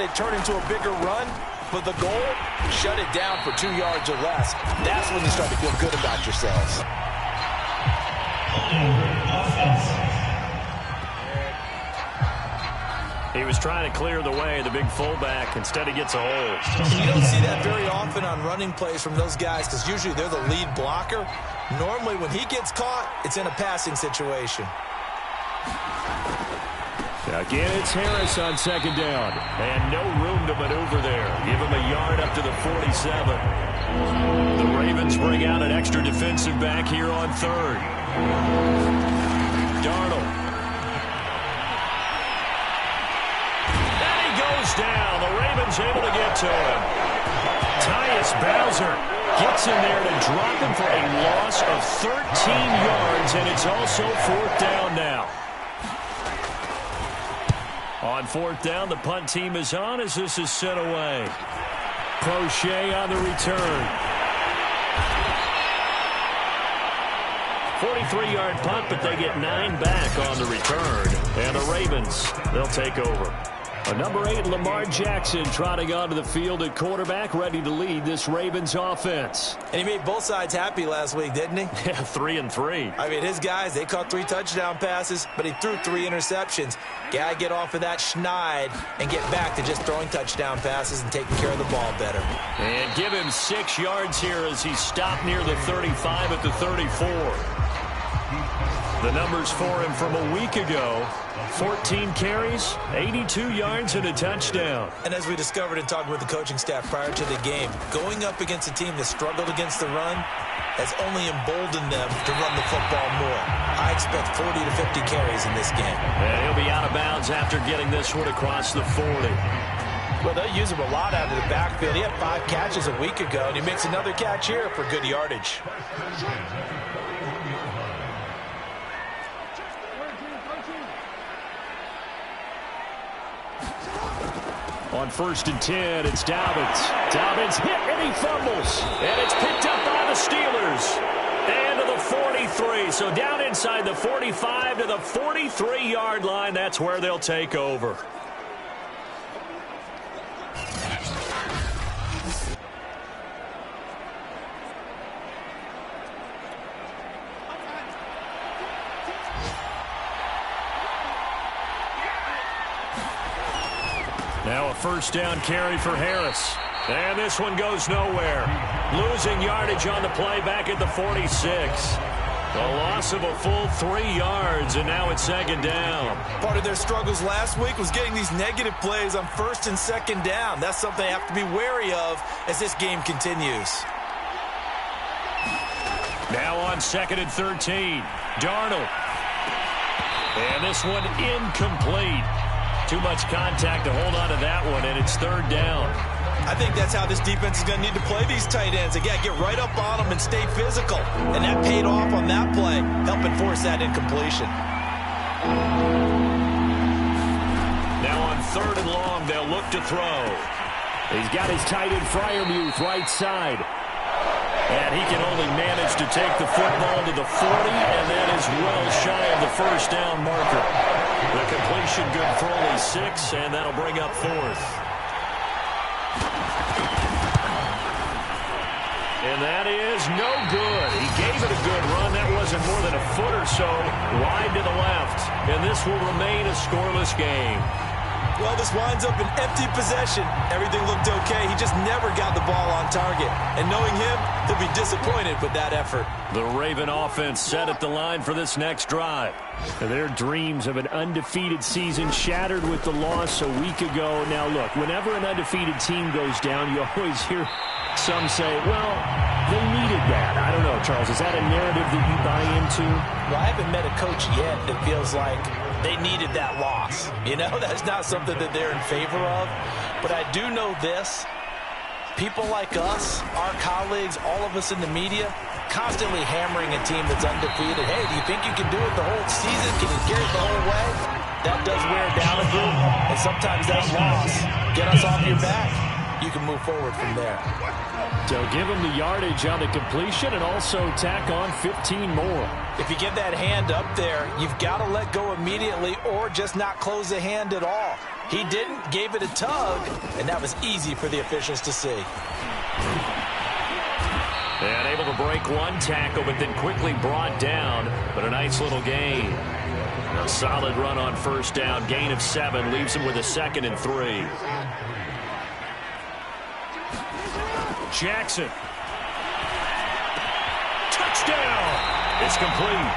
it turn into a bigger run, but the goal, shut it down for 2 yards or less. That's when you start to feel good about yourselves. He was trying to clear the way, the big fullback. Instead, he gets a hold. You don't see that very often on running plays from those guys because usually they're the lead blocker. Normally, when he gets caught, it's in a passing situation. Again, it's Harris on second down. And no room to maneuver there. Give him a yard up to the 47. The Ravens bring out an extra defensive back here on third. Darnold. And he goes down. The Ravens able to get to him. Tyus Bowser gets in there to drop him for a loss of 13 yards, and it's also fourth down now. On fourth down, the punt team is on as this is sent away. Crochet on the return. 43-yard punt, but they get 9 back on the return. And the Ravens, they'll take over. A number 8, Lamar Jackson, trotting onto the field at quarterback, ready to lead this Ravens offense. And he made both sides happy last week, didn't he? Yeah, 3 and 3. I mean, his guys, they caught 3 touchdown passes, but he threw 3 interceptions. Gotta get off of that schneid and get back to just throwing touchdown passes and taking care of the ball better. And give him 6 yards here as he stopped near the 35 at the 34. The numbers for him from a week ago: 14 carries, 82 yards, and a touchdown. And as we discovered in talking with the coaching staff prior to the game, going up against a team that struggled against the run has only emboldened them to run the football more. I expect 40 to 50 carries in this game. And he'll be out of bounds after getting this one across the 40. Well, they'll use him a lot out of the backfield. He had 5 catches a week ago, and he makes another catch here for good yardage. On 1st and 10, it's Dobbins. Dobbins hit and he fumbles. And it's picked up by the Steelers. And to the 43. So down inside the 45 to the 43-yard line. That's where they'll take over. Now a first down carry for Harris. And this one goes nowhere. Losing yardage on the play back at the 46. A loss of a full 3 yards, and now it's second down. Part of their struggles last week was getting these negative plays on 1st and 2nd down. That's something they have to be wary of as this game continues. Now on 2nd and 13, Darnold. And this one incomplete. Too much contact to hold on to that one, and it's 3rd down. I think that's how this defense is going to need to play these tight ends. Again, get right up on them and stay physical. And that paid off on that play, helping force that incompletion. Now on 3rd and long, they'll look to throw. He's got his tight end Freiermuth right side. And he can only manage to take the football to the 40, and that is well shy of the first down marker. The completion good for only 6, and that'll bring up 4th. And that is no good. He gave it a good run. That wasn't more than a foot or so wide to the left. And this will remain a scoreless game. Well, this winds up an empty possession. Everything looked okay. He just never got the ball on target. And knowing him, he'll be disappointed with that effort. The Raven offense set at the line for this next drive. Their dreams of an undefeated season shattered with the loss a week ago. Now, look, whenever an undefeated team goes down, you always hear some say, well, they needed that. I don't know, Charles. Is that a narrative that you buy into? Well, I haven't met a coach yet that feels like they needed that loss. You know, that's not something that they're in favor of. But I do know this. People like us, our colleagues, all of us in the media, constantly hammering a team that's undefeated. Hey, do you think you can do it the whole season? Can you carry it the whole way? That does wear down a group. And sometimes that loss get us off your back. you can move forward from there. So give him the yardage on the completion and also tack on 15 more. If you get that hand up there, you've got to let go immediately or just not close the hand at all. He didn't, gave it a tug, and that was easy for the officials to see. And able to break one tackle, but then quickly brought down. But a nice little gain. A solid run on first down. Gain of 7 leaves him with a 2nd and 3. Jackson. Touchdown. It's complete.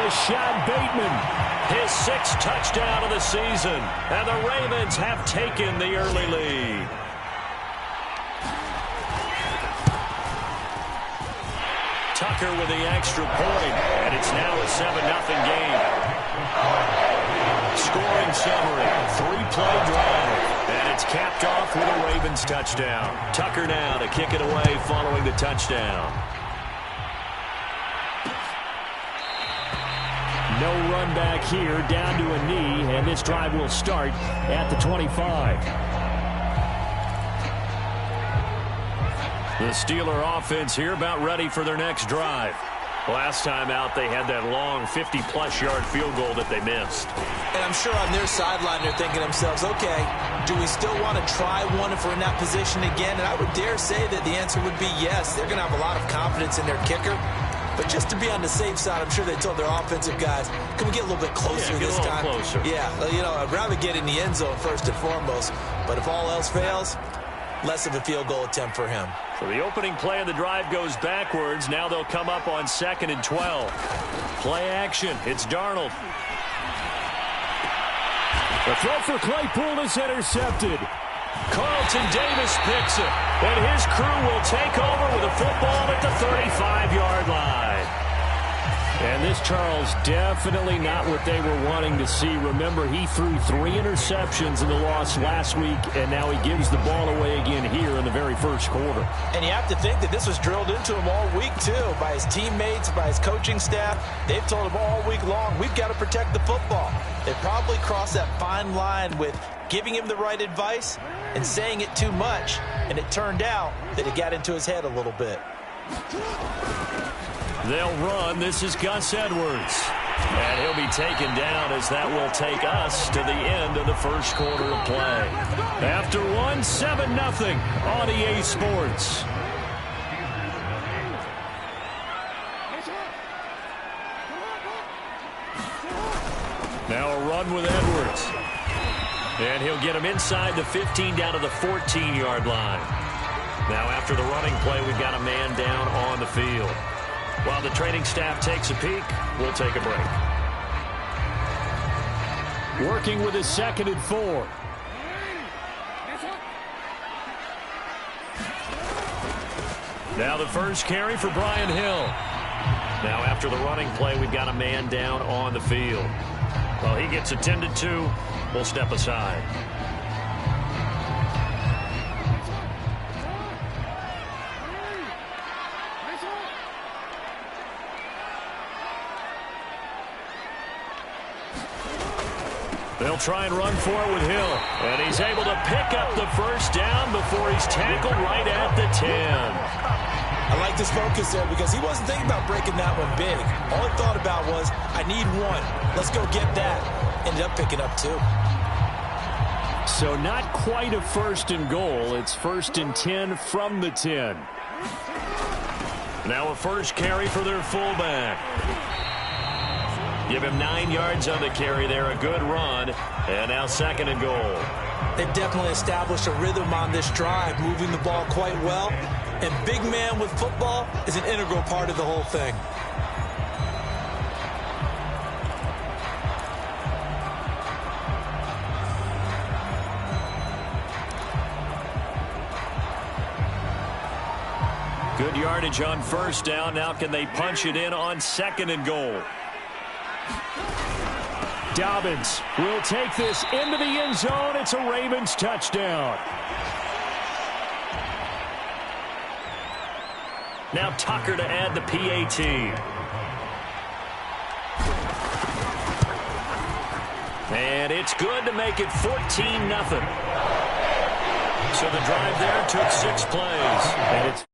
Rashad Bateman. His 6th touchdown of the season. And the Ravens have taken the early lead. Tucker with the extra point, and it's now a 7-0 game. Scoring summary, 3-play drive, and it's capped off with a Ravens touchdown. Tucker now to kick it away following the touchdown. No run back here, down to a knee, and this drive will start at the 25. The Steeler offense here about ready for their next drive. Last time out, they had that long 50-plus yard field goal that they missed. And I'm sure on their sideline they're thinking to themselves, okay, do we still want to try one if we're in that position again? And I would dare say that the answer would be yes. They're going to have a lot of confidence in their kicker. But just to be on the safe side, I'm sure they told their offensive guys, can we get a little bit closer this time? Closer. Yeah, you know, I'd rather get in the end zone first and foremost. But if all else fails, less of a field goal attempt for him. So the opening play of the drive goes backwards. Now they'll come up on 2nd and 12. Play action. It's Darnold. The throw for Claypool is intercepted. Carlton Davis picks it. And his crew will take over with a football at the 35-yard line. And this, Charles, definitely not what they were wanting to see. Remember, he threw 3 interceptions in the loss last week, and now he gives the ball away again here in the very first quarter. And you have to think that this was drilled into him all week, too, by his teammates, by his coaching staff. They've told him all week long, we've got to protect the football. They probably crossed that fine line with giving him the right advice and saying it too much, and it turned out that it got into his head a little bit. They'll run. This is Gus Edwards. And he'll be taken down as that will take us to the end of the first quarter of play. After one, 7-0 on EA Sports. Now a run with Edwards. And he'll get him inside the 15 down to the 14-yard line. Now after the running play, we've got a man down on the field. While the training staff takes a peek, we'll take a break. Working with his 2nd and 4. Now the first carry for Brian Hill. Now after the running play, we've got a man down on the field. While he gets attended to, we'll step aside. They'll try and run for it with Hill. And he's able to pick up the first down before he's tackled right at the 10. I like this focus there because he wasn't thinking about breaking that one big. All he thought about was, I need one. Let's go get that. Ended up picking up 2. So not quite a 1st and goal. It's 1st and 10 from the 10. Now a first carry for their fullback. Give him 9 yards on the carry there. A good run. And now 2nd and goal. They've definitely established a rhythm on this drive, moving the ball quite well. And big man with football is an integral part of the whole thing. Good yardage on first down. Now can they punch it in on 2nd and goal? Dobbins will take this into the end zone. It's a Ravens touchdown. Now Tucker to add the PAT. And it's good to make it 14-0. So the drive there took 6 plays. And it's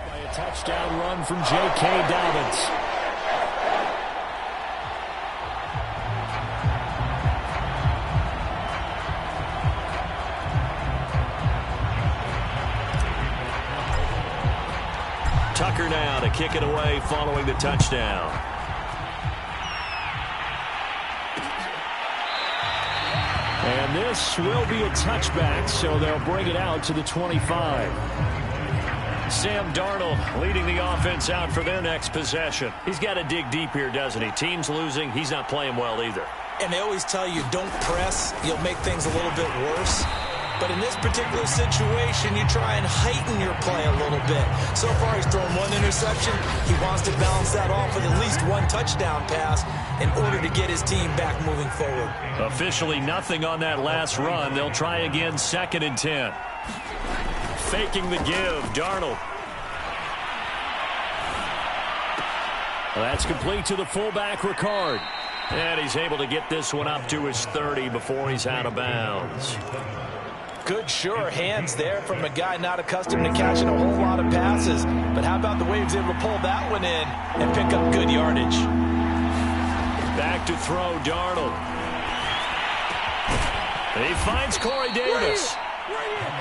by a touchdown run from J.K. Dobbins. Tucker now to kick it away following the touchdown. And this will be a touchback, so they'll bring it out to the 25. Sam Darnold leading the offense out for their next possession. He's got to dig deep here, doesn't he? Team's losing. He's not playing well either. And they always tell you, don't press. You'll make things a little bit worse. But in this particular situation, you try and heighten your play a little bit. So far, he's thrown one interception. He wants to balance that off with at least one touchdown pass in order to get his team back moving forward. Officially nothing on that last run. They'll try again, 2nd and 10. Faking the give, Darnold. That's complete to the fullback, Ricard. And he's able to get this one up to his 30 before he's out of bounds. Good, sure hands there from a guy not accustomed to catching a whole lot of passes. But how about the way he was able to pull that one in and pick up good yardage? Back to throw, Darnold. He finds Corey Davis.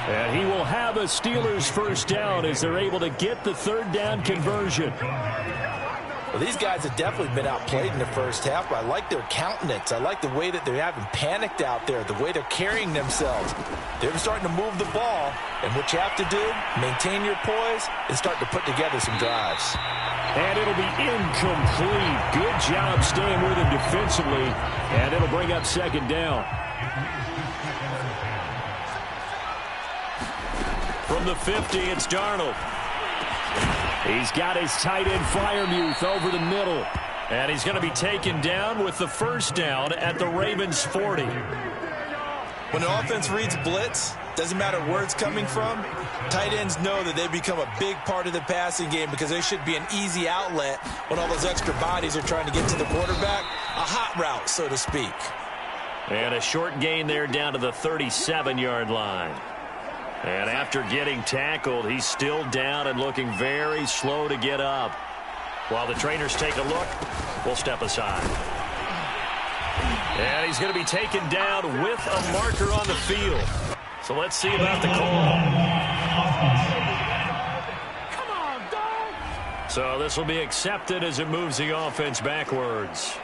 And he will have a Steelers first down as they're able to get the 3rd down conversion. Well, these guys have definitely been outplayed in the first half, but I like their countenance. I like the way that they haven't panicked out there, the way they're carrying themselves. They're starting to move the ball, and what you have to do, maintain your poise and start to put together some drives. And it'll be incomplete. Good job staying with him defensively, and it'll bring up 2nd down. From the 50, it's Darnold. He's got his tight end Freiermuth over the middle. And he's going to be taken down with the first down at the Ravens' 40. When an offense reads blitz, doesn't matter where it's coming from, tight ends know that they become a big part of the passing game because they should be an easy outlet when all those extra bodies are trying to get to the quarterback. A hot route, so to speak. And a short gain there down to the 37-yard line. And after getting tackled, he's still down and looking very slow to get up. While the trainers take a look, we'll step aside. And he's going to be taken down with a marker on the field. So let's see about the call. Come on, dog. So this will be accepted as it moves the offense backwards.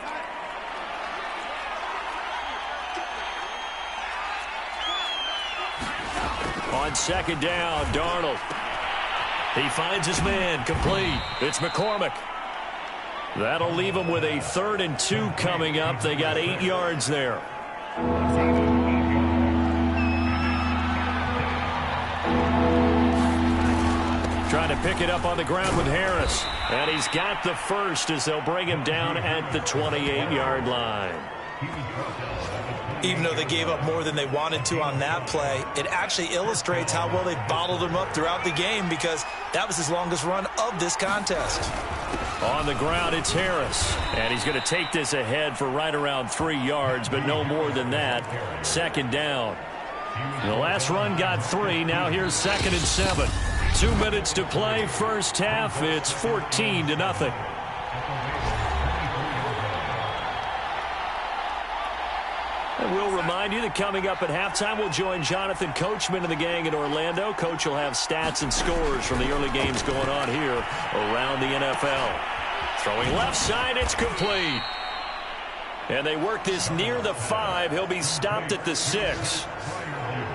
On 2nd down, Darnold. He finds his man, complete. It's McCormick. That'll leave him with a 3rd and 2 coming up. They got 8 yards there. Trying to pick it up on the ground with Harris. And he's got the first as they'll bring him down at the 28-yard line. Even though they gave up more than they wanted to on that play, it actually illustrates how well they bottled him up throughout the game because that was his longest run of this contest. On the ground, it's Harris. And he's going to take this ahead for right around 3 yards, but no more than that. 2nd down. The last run got 3. Now here's 2nd and 7. 2 minutes to play. First half, it's 14-0. And we'll remind you that coming up at halftime, we'll join Jonathan Coachman and the gang in Orlando. Coach will have stats and scores from the early games going on here around the NFL. Throwing left side, it's complete. And they work this near the 5. He'll be stopped at the 6.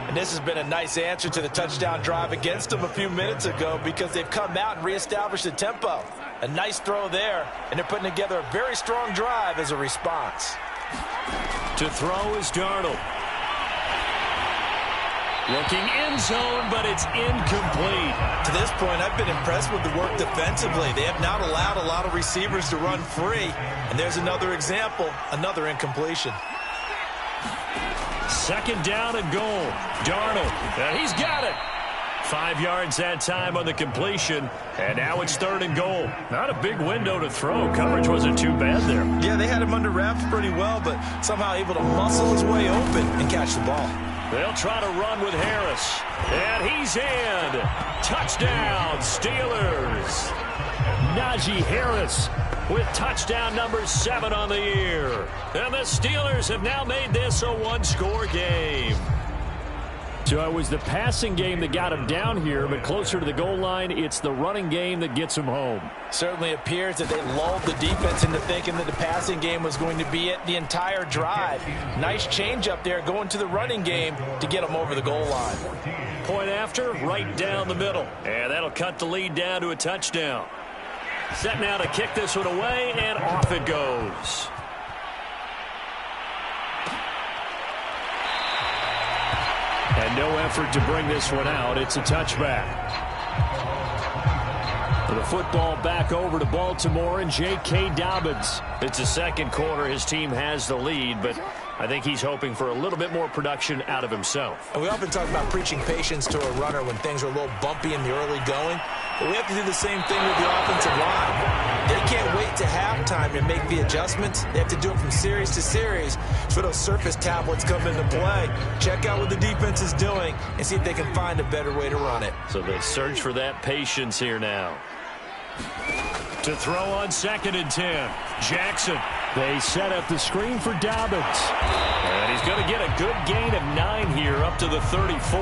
And this has been a nice answer to the touchdown drive against them a few minutes ago because they've come out and reestablished the tempo. A nice throw there, and they're putting together a very strong drive as a response. To throw is Darnold. Looking end zone, but it's incomplete. To this point, I've been impressed with the work defensively. They have not allowed a lot of receivers to run free. And there's another example, another incompletion. 2nd down and goal. Darnold, and he's got it. 5 yards that time on the completion, and now it's 3rd and goal. Not a big window to throw. Coverage wasn't too bad there. Yeah, they had him under wraps pretty well, but somehow able to muscle his way open and catch the ball. They'll try to run with Harris, and he's in. Touchdown, Steelers. Najee Harris with touchdown number 7 on the year. And the Steelers have now made this a one-score game. So it was the passing game that got him down here, but closer to the goal line, it's the running game that gets him home. Certainly appears that they lulled the defense into thinking that the passing game was going to be it the entire drive. Nice change up there going to the running game to get them over the goal line. Point after, right down the middle. And that'll cut the lead down to a touchdown. Set now to kick this one away, and off it goes. And no effort to bring this one out. It's a touchback. The football back over to Baltimore and J.K. Dobbins. It's the second quarter. His team has the lead, but I think he's hoping for a little bit more production out of himself. And we often talk about preaching patience to a runner when things are a little bumpy in the early going, but we have to do the same thing with the offensive line. They can't wait to halftime to make the adjustments. They have to do it from series to series for those surface tablets come into play. Check out what the defense is doing and see if they can find a better way to run it. So they search for that patience here now. To throw on 2nd and 10. Jackson. They set up the screen for Dobbins. And he's going to get a good gain of 9 here up to the 34.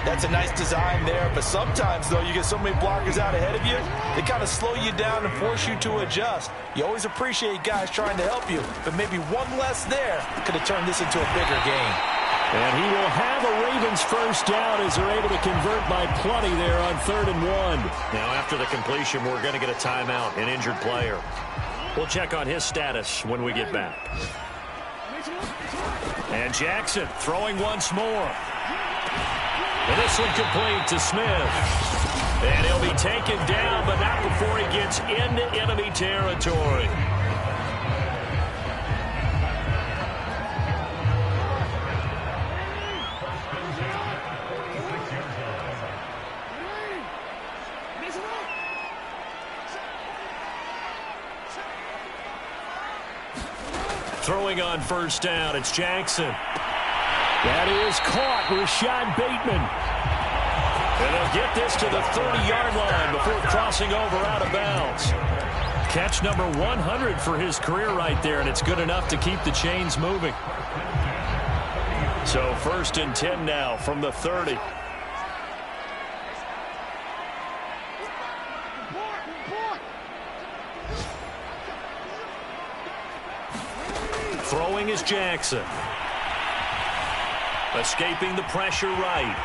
That's a nice design there, but sometimes, though, you get so many blockers out ahead of you, they kind of slow you down and force you to adjust. You always appreciate guys trying to help you, but maybe one less there could have turned this into a bigger game. And he will have a Ravens first down as they're able to convert by plenty there on 3rd and 1. Now, after the completion, we're going to get a timeout, an injured player. We'll check on his status when we get back. And Jackson throwing once more. And this one complete to Smith. And he'll be taken down, but not before he gets into enemy territory. Throwing on first down, it's Jackson. That is caught, Rashad Bateman. And they'll get this to the 30-yard line before crossing over out of bounds. Catch number 100 for his career right there, and it's good enough to keep the chains moving. So 1st and 10 now from the 30. Throwing is Jackson. Escaping the pressure right.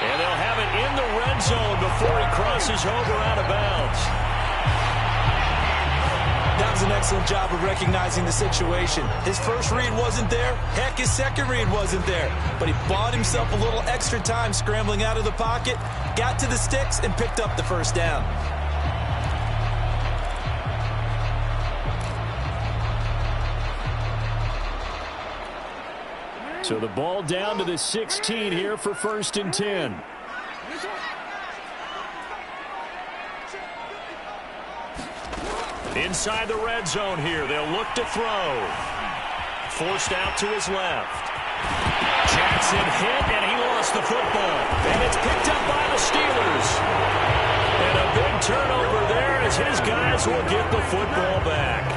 And they'll have it in the red zone before he crosses over out of bounds. That was an excellent job of recognizing the situation. His first read wasn't there. Heck, his second read wasn't there. But he bought himself a little extra time scrambling out of the pocket, got to the sticks, and picked up the first down. So the ball down to the 16 here for 1st and 10. Inside the red zone here. They'll look to throw. Forced out to his left. Jackson hit, and he lost the football. And it's picked up by the Steelers. And a big turnover there as his guys will get the football back.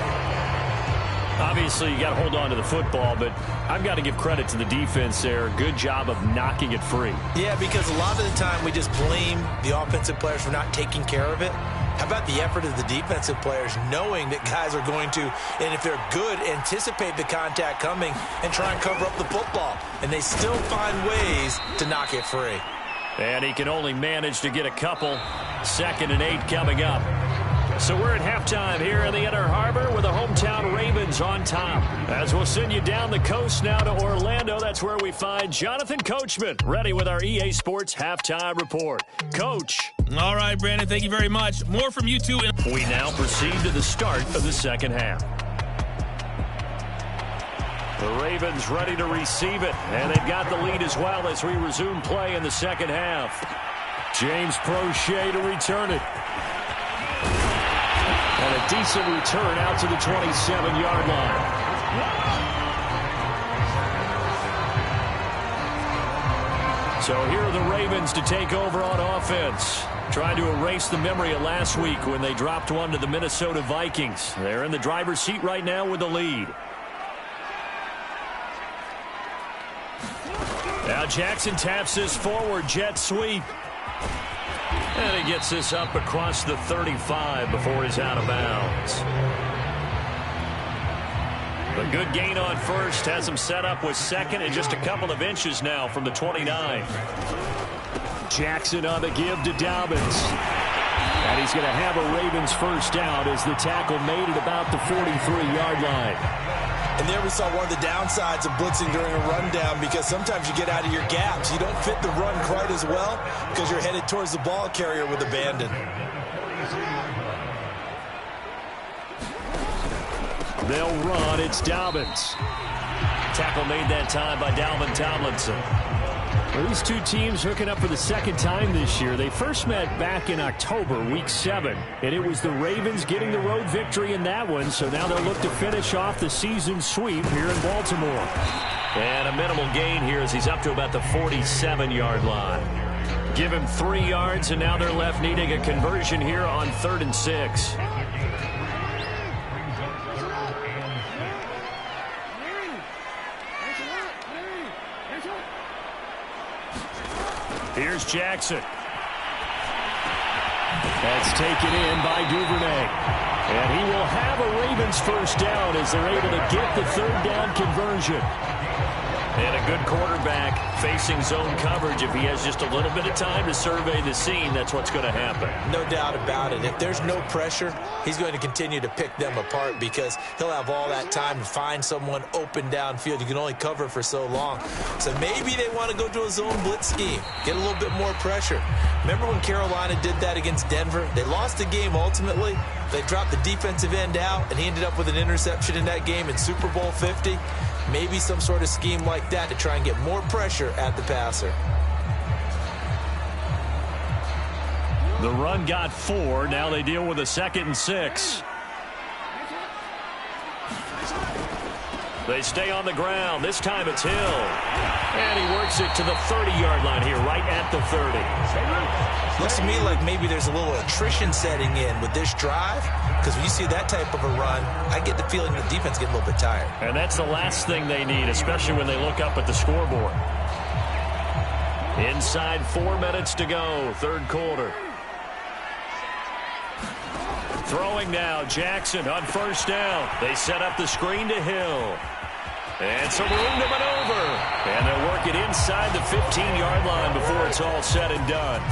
Obviously, you got to hold on to the football, but I've got to give credit to the defense there. Good job of knocking it free. Yeah, because a lot of the time we just blame the offensive players for not taking care of it. How about the effort of the defensive players knowing that guys are going to, and if they're good, anticipate the contact coming and try and cover up the football. And they still find ways to knock it free. And he can only manage to get a couple. 2nd and 8 coming up. So we're at halftime here in the Inner Harbor with the hometown Ravens on top. As we'll send you down the coast now to Orlando, that's where we find Jonathan Coachman, ready with our EA Sports Halftime Report. Coach. All right, Brandon, thank you very much. More from you two. We now proceed to the start of the second half. The Ravens ready to receive it, and they've got the lead as well as we resume play in the second half. James Prochet to return it. And a decent return out to the 27-yard line. So here are the Ravens to take over on offense. Trying to erase the memory of last week when they dropped one to the Minnesota Vikings. They're in the driver's seat right now with the lead. Now Jackson taps this forward jet sweep. And he gets this up across the 35 before he's out of bounds. The good gain on first has him set up with second and just a couple of inches now from the 29. Jackson on the give to Dobbins. And he's going to have a Ravens first down as the tackle made at about the 43-yard line. And there we saw one of the downsides of blitzing during a rundown, because sometimes you get out of your gaps. You don't fit the run quite as well because you're headed towards the ball carrier with abandon. They'll run. It's Dobbins. Tackle made that time by Dalvin Tomlinson. Well, these two teams hooking up for the second time this year. They first met back in October, Week 7, and it was the Ravens getting the road victory in that one, so now they'll look to finish off the season sweep here in Baltimore. And a minimal gain here as he's up to about the 47-yard line. Give him 3 yards, and now they're left needing a conversion here on 3rd and 6. Here's Jackson. That's taken in by Duvernay. And he will have a Ravens first down as they're able to get the 3rd down conversion. And a good quarterback facing zone coverage. If he has just a little bit of time to survey the scene, that's what's going to happen. No doubt about it. If there's no pressure, he's going to continue to pick them apart because he'll have all that time to find someone open downfield. You can only cover for so long. So maybe they want to go to a zone blitz scheme, get a little bit more pressure. Remember when Carolina did that against Denver? They lost the game ultimately. They dropped the defensive end out, and he ended up with an interception in that game in Super Bowl 50. Maybe some sort of scheme like that to try and get more pressure at the passer. The run got 4. Now they deal with a 2nd and 6. They stay on the ground. This time it's Hill. And he works it to the 30-yard line here, right at the 30. Looks to me like maybe there's a little attrition setting in with this drive, because when you see that type of a run, I get the feeling the defense getting a little bit tired. And that's the last thing they need, especially when they look up at the scoreboard. Inside 4 minutes to go, 3rd quarter. Throwing now, Jackson on first down. They set up the screen to Hill. And some room to maneuver. And they'll work it inside the 15-yard line before it's all said and done.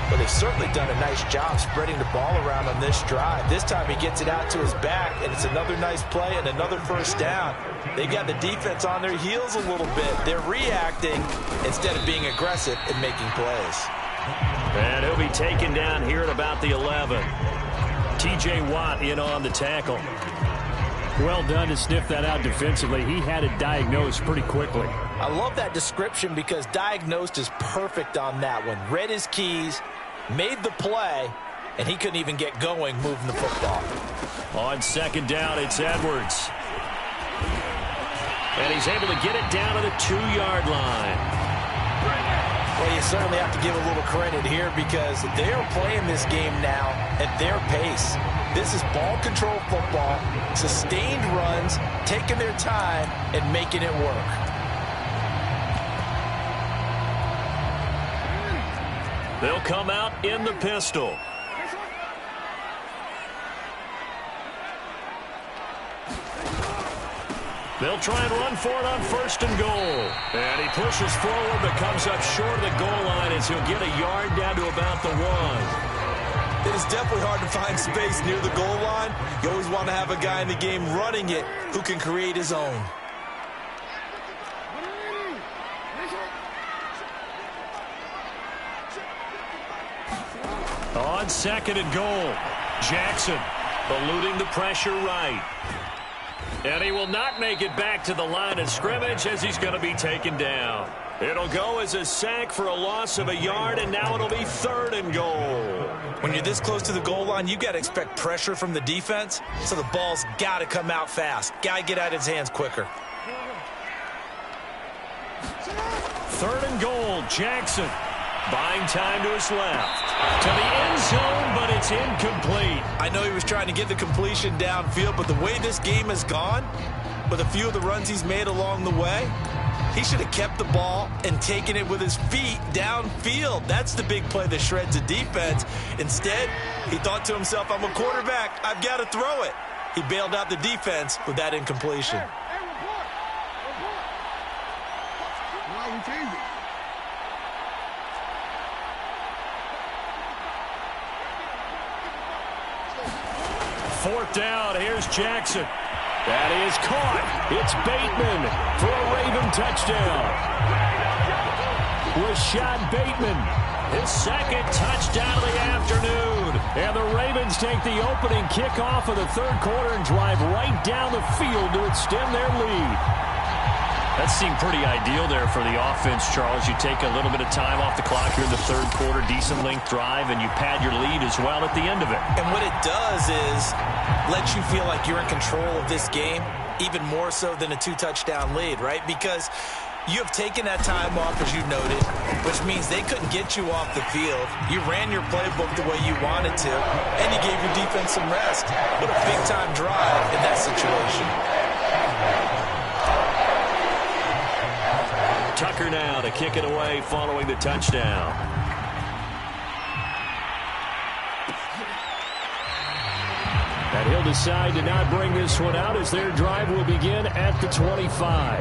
But they've certainly done a nice job spreading the ball around on this drive. This time he gets it out to his back, and it's another nice play and another first down. They got the defense on their heels a little bit. They're reacting instead of being aggressive and making plays. And he'll be taken down here at about the 11. T.J. Watt in on the tackle. Well done to sniff that out defensively. He had it diagnosed pretty quickly. I love that description because diagnosed is perfect on that one. Read his keys, made the play, and he couldn't even get going moving the football. On 2nd down, it's Edwards. And he's able to get it down to the 2-yard line. Well, you certainly have to give a little credit here because they're playing this game now at their pace. This is ball control football, sustained runs, taking their time and making it work. They'll come out in the pistol. They'll try and run for it on 1st and goal. And he pushes forward but comes up short of the goal line as he'll get a yard down to about the 1. It is definitely hard to find space near the goal line. You always want to have a guy in the game running it who can create his own. On 2nd and goal, Jackson eluding the pressure right. And he will not make it back to the line of scrimmage as he's going to be taken down. It'll go as a sack for a loss of a yard, and now it'll be 3rd and goal. When you're this close to the goal line, you got to expect pressure from the defense, so the ball's got to come out fast. Got to get out of his hands quicker. 3rd and goal, Jackson. Buying time to his left. To the end zone, but it's incomplete. I know he was trying to get the completion downfield, but the way this game has gone, with a few of the runs he's made along the way, He should have kept the ball and taken it with his feet downfield. That's the big play that shreds the defense. Instead, he thought to himself, I'm a quarterback. I've got to throw it. He bailed out the defense with that incompletion. Fourth down, here's Jackson. That is caught. It's Bateman for a Raven touchdown. Rashad Bateman, his second touchdown of the afternoon. And the Ravens take the opening kickoff of the third quarter and drive right down the field to extend their lead. That seemed pretty ideal there for the offense, Charles. You take a little bit of time off the clock here in the third quarter, decent length drive, and you pad your lead as well at the end of it. And what it does is let you feel like you're in control of this game, even more so than a 2-touchdown lead, right? Because you have taken that time off, as you noted, which means they couldn't get you off the field. You ran your playbook the way you wanted to, and you gave your defense some rest. What a big-time drive in that situation. Tucker now to kick it away following the touchdown. And he'll decide to not bring this one out as their drive will begin at the 25.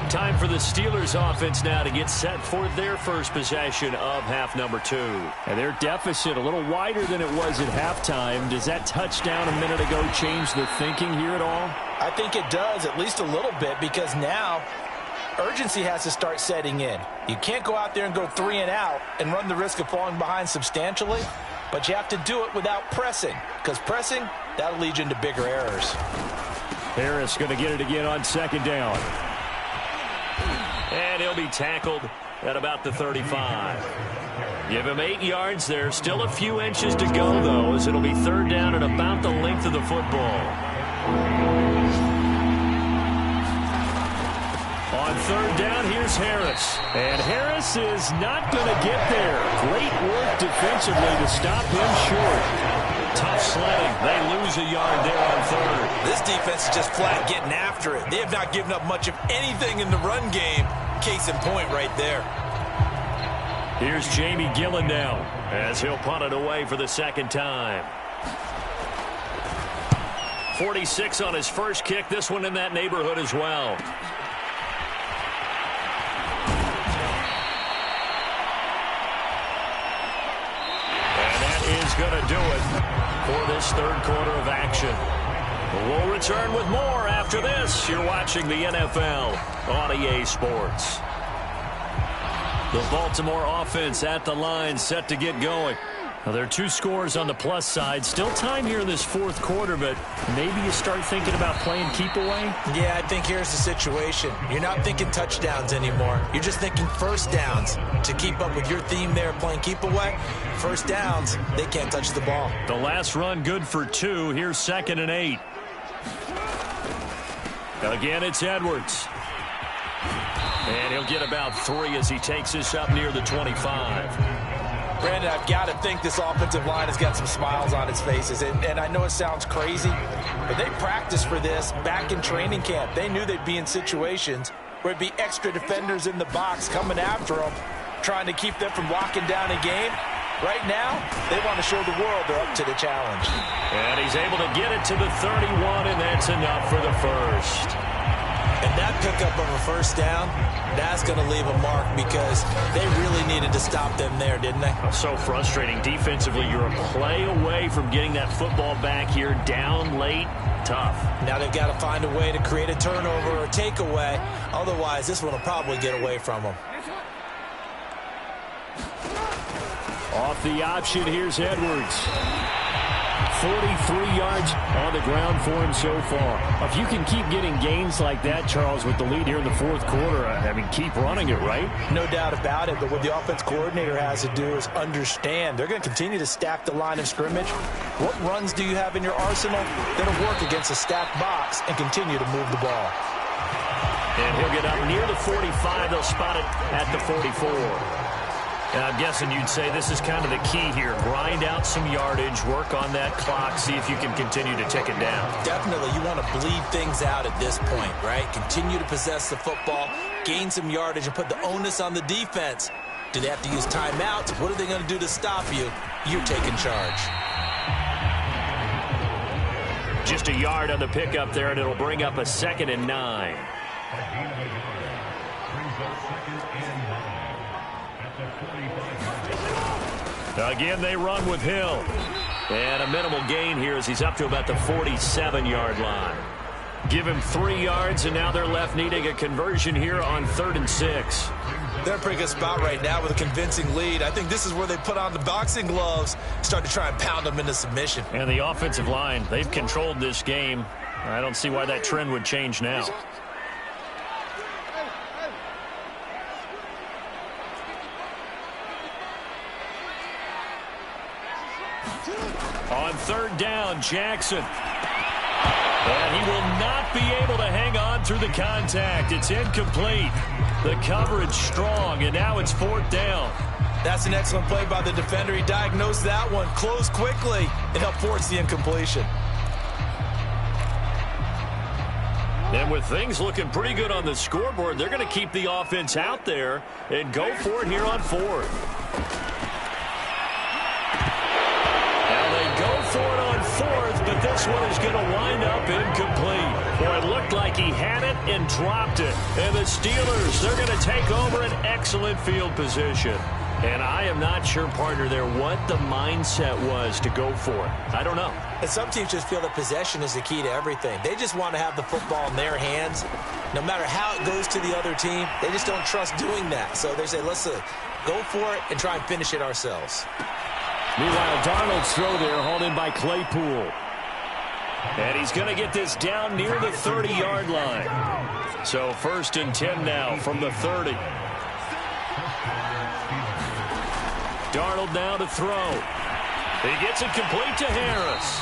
Time for the Steelers offense now to get set for their first possession of half number 2. And their deficit a little wider than it was at halftime. Does that touchdown a minute ago change the thinking here at all? I think it does, at least a little bit, because now urgency has to start setting in. You can't go out there and go 3 and out and run the risk of falling behind substantially, but you have to do it without pressing, because pressing, that'll lead you into bigger errors. Harris going to get it again on second down. And he'll be tackled at about the 35. Give him 8 yards there. Still a few inches to go, though, as it'll be third down and about the length of the football. On third down, here's Harris. And Harris is not going to get there. Great work defensively to stop him short. Tough sledding. They lose a yard there on third. This defense is just flat getting after it. They have not given up much of anything in the run game. Case in point right there. Here's Jamie Gillen now as he'll punt it away for the second time. 46 on his first kick. This one in that neighborhood as well. Is going to do it for this third quarter of action. We'll return with more after this. You're watching the NFL on EA Sports. The Baltimore offense at the line, set to get going. Now, there are 2 scores on the plus side. Still time here in this fourth quarter, but maybe you start thinking about playing keep away? Yeah, I think here's the situation. You're not thinking touchdowns anymore. You're just thinking first downs. To keep up with your theme there, playing keep away, first downs, they can't touch the ball. The last run good for 2. Here's 2nd and 8. Again, it's Edwards. And he'll get about 3 as he takes this up near the 25. Brandon, I've got to think this offensive line has got some smiles on its faces. And I know it sounds crazy, but they practiced for this back in training camp. They knew they'd be in situations where it'd be extra defenders in the box coming after them, trying to keep them from locking down a game. Right now, they want to show the world they're up to the challenge. And he's able to get it to the 31, and that's enough for the first. And that pickup of a first down, that's going to leave a mark because they really needed to stop them there, didn't they? So frustrating. Defensively, you're a play away from getting that football back here down late. Tough. Now they've got to find a way to create a turnover or takeaway. Otherwise, this one will probably get away from them. Off the option, here's Edwards. 43 yards on the ground for him so far. If you can keep getting gains like that, Charles, with the lead here in the fourth quarter, I mean, keep running it, right? No doubt about it, but what the offense coordinator has to do is understand. They're going to continue to stack the line of scrimmage. What runs do you have in your arsenal that'll work against a stacked box and continue to move the ball? And he'll get up near the 45. They'll spot it at the 44. And I'm guessing you'd say this is kind of the key here. Grind out some yardage, work on that clock, see if you can continue to tick it down. Definitely. You want to bleed things out at this point, right? Continue to possess the football, gain some yardage, and put the onus on the defense. Do they have to use timeouts? What are they going to do to stop you? You're taking charge. Just a yard on the pickup there, and it'll bring up a 2nd and 9. Again, they run with Hill. And a minimal gain here as he's up to about the 47-yard line. Give him 3 yards, and now they're left needing a conversion here on 3rd and 6. They're in a pretty good spot right now with a convincing lead. I think this is where they put on the boxing gloves, start to try and pound them into submission. And the offensive line, they've controlled this game. I don't see why that trend would change now. On 3rd down, Jackson. And he will not be able to hang on through the contact. It's incomplete. The coverage strong, and now it's 4th down. That's an excellent play by the defender. He diagnosed that one, closed quickly, and helped force the incompletion. And with things looking pretty good on the scoreboard, they're going to keep the offense out there and go for it here on 4th. For it on 4th, but this one is going to wind up incomplete. Boy, it looked like he had it and dropped it. And the Steelers, they're going to take over an excellent field position. And I am not sure, partner, there what the mindset was to go for it. I don't know. And some teams just feel that possession is the key to everything. They just want to have the football in their hands. No matter how it goes to the other team, they just don't trust doing that. So they say, let's go for it and try and finish it ourselves. Meanwhile, Darnold's throw there hauled in by Claypool. And he's going to get this down near the 30-yard line. So 1st and 10 now from the 30. Darnold now to throw. He gets it complete to Harris.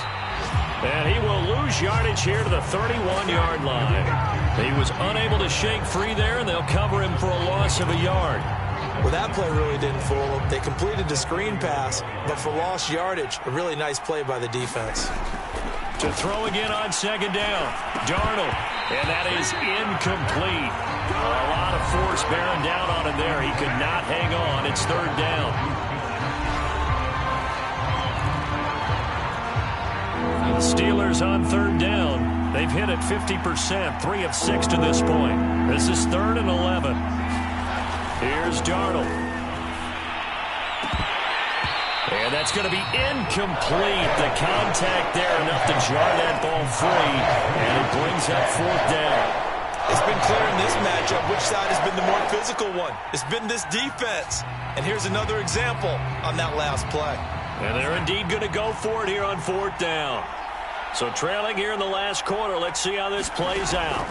And he will lose yardage here to the 31-yard line. He was unable to shake free there, and they'll cover him for a loss of a yard. Well, that play really didn't fool them. They completed the screen pass, but for lost yardage, a really nice play by the defense. To throw again on 2nd down. Darnold, and that is incomplete. A lot of force bearing down on him there. He could not hang on. It's 3rd down. The Steelers on 3rd down. They've hit it 50%, 3 of 6 to this point. This is 3rd and 11. Here's Darnold. And that's going to be incomplete. The contact there enough to jar that ball free. And it brings up 4th down. It's been clear in this matchup which side has been the more physical one. It's been this defense. And here's another example on that last play. And they're indeed going to go for it here on 4th down. So trailing here in the last quarter. Let's see how this plays out.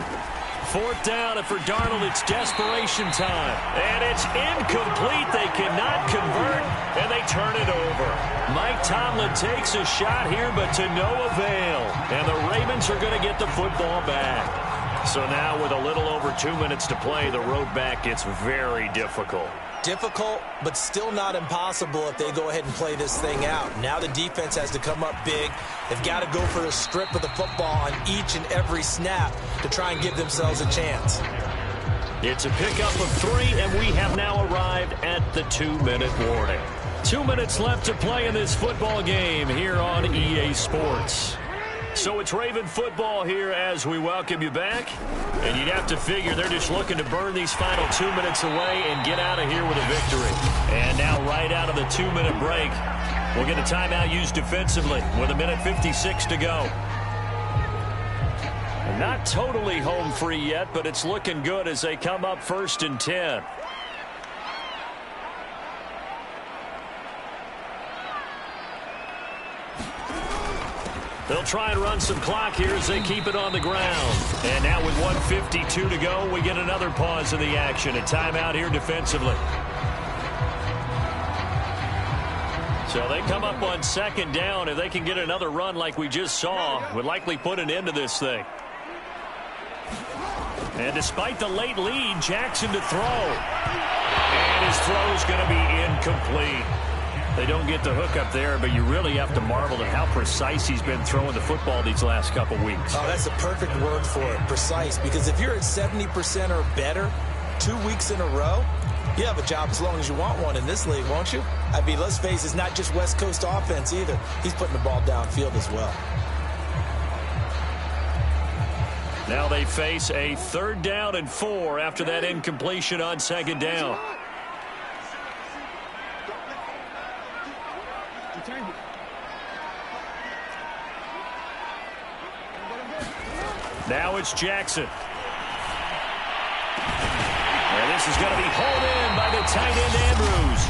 4th down, and for Darnold, it's desperation time. And it's incomplete. They cannot convert, and they turn it over. Mike Tomlin takes a shot here, but to no avail. And the Ravens are going to get the football back. So now with a little over 2 minutes to play, the road back gets very difficult. Difficult, but still not impossible if they go ahead and play this thing out. Now the defense has to come up big. They've got to go for a strip of the football on each and every snap to try and give themselves a chance. It's a pickup of 3, and we have now arrived at the 2-minute warning. 2 minutes left to play in this football game here on EA Sports. So it's Raven football here as we welcome you back. And you'd have to figure they're just looking to burn these final 2 minutes away and get out of here with a victory. And now right out of the 2-minute break, we'll get a timeout used defensively with 1:56 to go. Not totally home free yet, but it's looking good as they come up 1st and 10. They'll try and run some clock here as they keep it on the ground. And now with 1:52 to go, we get another pause in the action. A timeout here defensively. So they come up on 2nd down. If they can get another run like we just saw, would likely put an end to this thing. And despite the late lead, Jackson to throw. And his throw is going to be incomplete. They don't get the hook up there, but you really have to marvel at how precise he's been throwing the football these last couple weeks. Oh, that's the perfect word for it, precise. Because if you're at 70% or better, 2 weeks in a row, you have a job as long as you want one in this league, won't you? I mean, let's face it, it's not just West Coast offense either. He's putting the ball downfield as well. Now they face a 3rd down and 4 after that incompletion on 2nd down. Now it's Jackson. And this is going to be hauled in by the tight end Andrews.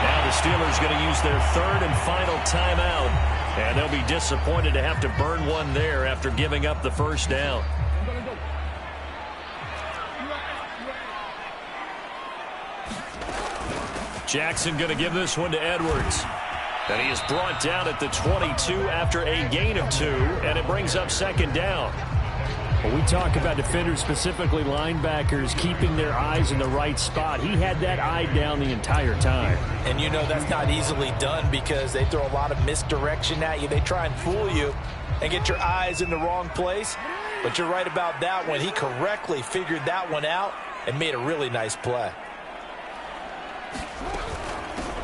Now the Steelers going to use their 3rd and final timeout. And they'll be disappointed to have to burn one there after giving up the 1st down. Jackson going to give this one to Edwards. And he is brought down at the 22 after a gain of 2, and it brings up 2nd down. When we talk about defenders, specifically linebackers, keeping their eyes in the right spot, he had that eye down the entire time. And you know that's not easily done because they throw a lot of misdirection at you. They try and fool you and get your eyes in the wrong place. But you're right about that one. He correctly figured that one out and made a really nice play.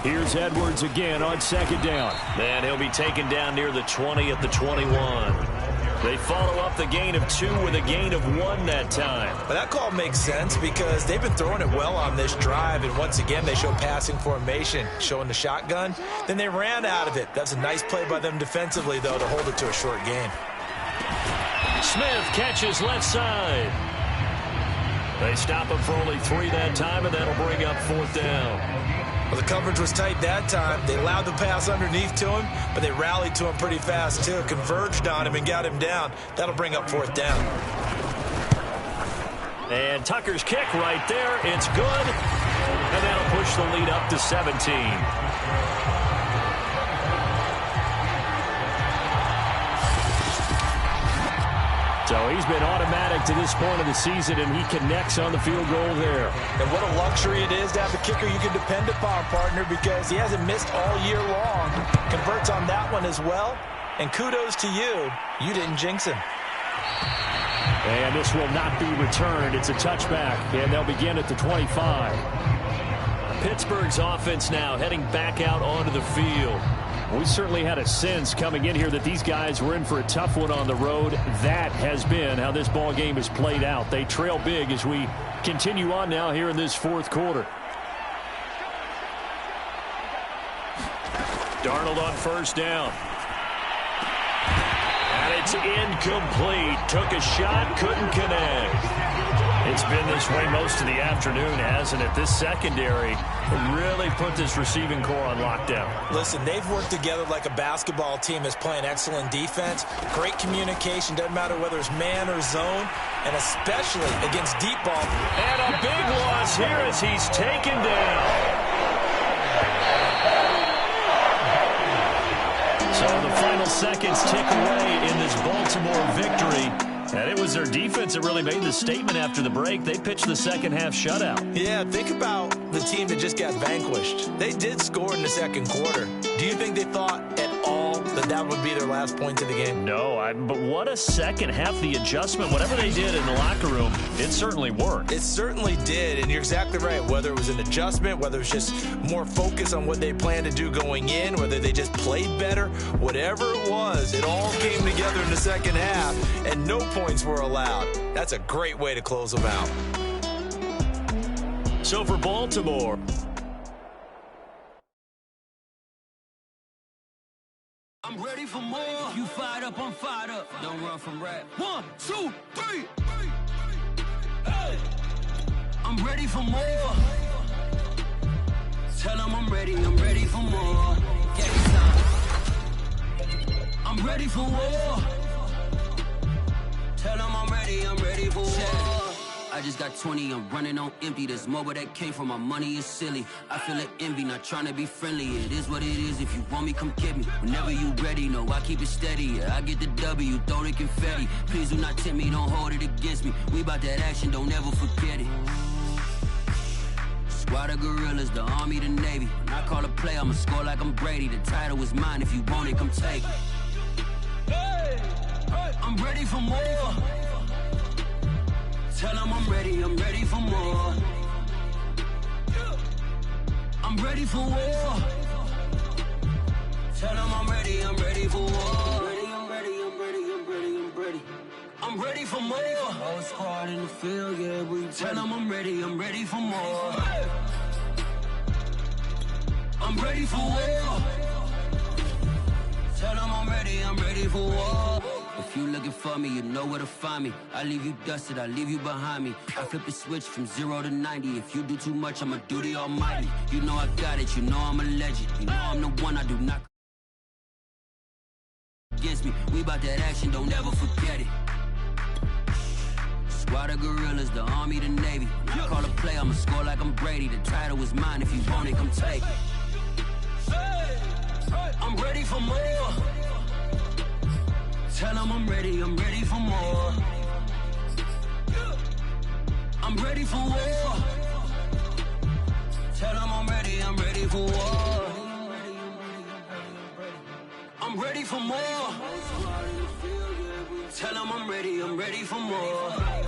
Here's Edwards again on 2nd down. And he'll be taken down near the 20 at the 21. They follow up the gain of 2 with a gain of 1 that time. But that call makes sense because they've been throwing it well on this drive, and once again they show passing formation, showing the shotgun. Then they ran out of it. That's a nice play by them defensively, though, to hold it to a short gain. Smith catches left side. They stop him for only 3 that time, and that'll bring up 4th down. Well, the coverage was tight that time. They allowed the pass underneath to him, but they rallied to him pretty fast, too. Converged on him and got him down. That'll bring up 4th down. And Tucker's kick right there. It's good. And that'll push the lead up to 17. So he's been automatic to this point of the season, and he connects on the field goal there. And what a luxury it is to have a kicker you can depend upon, partner, because he hasn't missed all year long. Converts on that one as well. And kudos to you. You didn't jinx him. And this will not be returned. It's a touchback, and they'll begin at the 25. Pittsburgh's offense now heading back out onto the field. We certainly had a sense coming in here that these guys were in for a tough one on the road. That has been how this ball game has played out. They trail big as we continue on now here in this 4th quarter. Darnold on 1st down. And it's incomplete. Took a shot, couldn't connect. It's been this way most of the afternoon, hasn't it? This secondary really put this receiving core on lockdown. Listen, they've worked together like a basketball team is playing excellent defense. Great communication, doesn't matter whether it's man or zone, and especially against deep ball. And a big loss here as he's taken down. So the final seconds tick away in this Baltimore victory. And it was their defense that really made the statement after the break. They pitched the second half shutout. Yeah, think about the team that just got vanquished. They did score in the 2nd quarter. Do you think they thought at all that that would be their last point of the game? No, but what a second half. The adjustment, whatever they did in the locker room, it certainly worked. It certainly did, and you're exactly right. Whether it was an adjustment, whether it was just more focus on what they planned to do going in, whether they just played better, whatever it was, it all came together in the second half, and no points were allowed. That's a great way to close them out. So for Baltimore, I'm ready for more. You fired up, I'm fired up. Don't run from rap. 1, 2, 3. Hey. I'm ready for more. Tell them I'm ready for more. Get it time. I'm ready for war. Tell them I'm ready for war. I just got 20, I'm running on empty. There's more where that came from, my money is silly. I feel it envy, not trying to be friendly. It is what it is, if you want me, come get me. Whenever you ready, no, I keep it steady. Yeah, I get the W, throw the confetti. Please do not tempt me, don't hold it against me. We about that action, don't ever forget it. Squad of gorillas, the army, the navy. When I call a play, I'ma score like I'm Brady. The title is mine, if you want it, come take it. Hey, I'm ready for more. Tell them I'm ready for more. I'm ready for war. Tell them I'm ready for war. I'm ready for more. Whole squad in the field, yeah, we tell them I'm ready for more. I'm ready for war. Tell them I'm ready for war. If you looking for me, you know where to find me. I leave you dusted, I leave you behind me. I flip the switch from 0 to 90. If you do too much, I'ma do the almighty. You know I got it, you know I'm a legend. You know I'm the one, I do not against me. We bout that action, don't ever forget it. Squad of gorillas, the army, the navy. When I call a play, I'ma score like I'm Brady. The title is mine, if you want it, come take it. I'm ready for more. Tell them I'm ready for more. I'm ready for war. Tell them I'm ready for war. I'm ready for more. Tell them I'm ready for more.